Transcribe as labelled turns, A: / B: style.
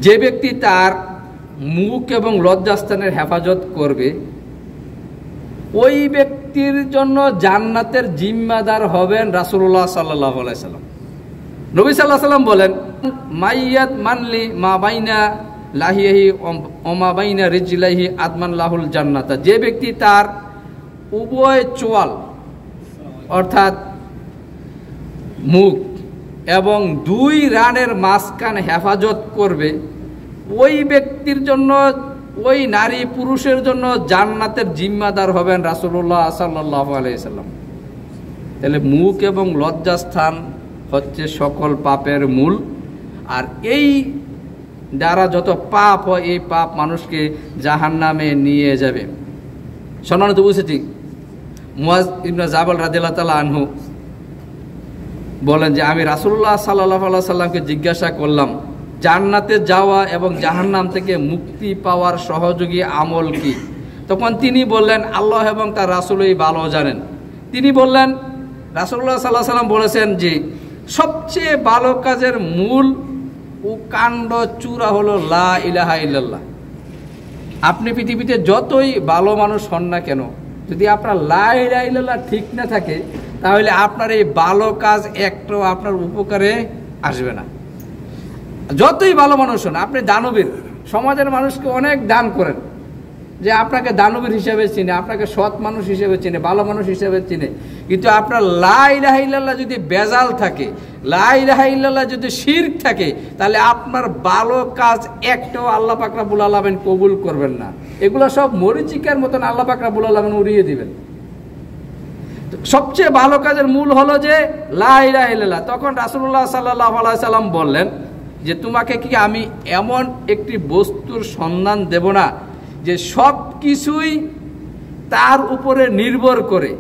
A: যে ব্যক্তি তার মুখ এবং লজ্জাস্থানের হেফাজত করবে ওই ব্যক্তির জন্য জান্নাতের জিম্মাদার হবেন রাসূলুল্লাহ সাল্লাল্লাহু আলাইহি সাল্লাম। নবী সাল্লাল্লাহু আলাইহি সাল্লাম বলেন, মাইয়াত মানলি মা বাইনা লাহিহি ওয়া মা বাইনা রিজলাইহি আদমান লাহুল জান্নাতা। যে ব্যক্তি তার উভয় চোয়াল অর্থাৎ মুখ এবং দুই রানের মাঝখান হেফাজত করবে ওই ব্যক্তির জন্য, ওই নারী পুরুষের জন্য জান্নাতের জিম্মাদার হবেন রাসূলুল্লাহ সাল্লাল্লাহু আলাইহি সাল্লাম। তাহলে মুখ এবং লজ্জাস্থান হচ্ছে সকল পাপের মূল, আর এই দ্বারা যত পাপ হয় এই পাপ মানুষকে জাহান্নামে নিয়ে যাবে। সম্মানিত বুঝেছি, মুয়াজ ইবনে জাবাল রাদিয়াল্লাহু তাআলা আনহু বলেন যে আমি রাসূলুল্লাহ সাল্লাল্লাহু আলাইহি সাল্লামকে জিজ্ঞাসা করলাম জান্নাতে যাওয়া এবং জাহান্নাম থেকে মুক্তি পাওয়ার সহযোগী আমল কি? তখন তিনি বললেন আল্লাহ এবং তার রাসূলই ভালো জানেন। তিনি বললেন, রাসূলুল্লাহ সাল্লাল্লাহু আলাইহি সাল্লাম বলেছেন যে সবচেয়ে ভালো কাজের মূল ও কাণ্ড চূড়া হলো লা ইলাহা ইল্লাল্লাহ। আপনি পৃথিবীতে যতই ভালো মানুষ হন না কেন, যদি আপনার লা ইলাহা ইল্লাল্লাহ ঠিক না থাকে তাহলে আপনার এই ভালো কাজ একটাও আপনার উপকারে আসবে না। যতই ভালো মানুষ হন, আপনি দানবীর, সমাজের মানুষকে অনেক দান করেন, যে আপনাকে দানবীর হিসেবে চিনে, আপনাকে সৎ মানুষ হিসেবে চিনে, ভালো মানুষ হিসেবে চিনে, কিন্তু আপনার লা ইলাহা ইল্লাল্লাহ যদি বেজাল থাকে, লা ইলাহা ইল্লাল্লাহ যদি শিরক থাকে, তাহলে আপনার ভালো কাজ একটাও আল্লাহ পাক রব্বুল আলামিন কবুল করবেন না। এগুলো সব মরিচিকার মতন আল্লাহ পাক রব্বুল আলামিন উড়িয়ে দিবেন। সবচেয়ে ভালো কাজের মূল হলো যে লা ইলাহা ইল্লাল্লাহ। তখন রাসূলুল্লাহ সাল্লাল্লাহু আলাইহি সাল্লাম বললেন যে তোমাকে কি আমি এমন একটি বস্তুর সন্ধান দেব না যে সব কিছুই তার উপরে নির্ভর করে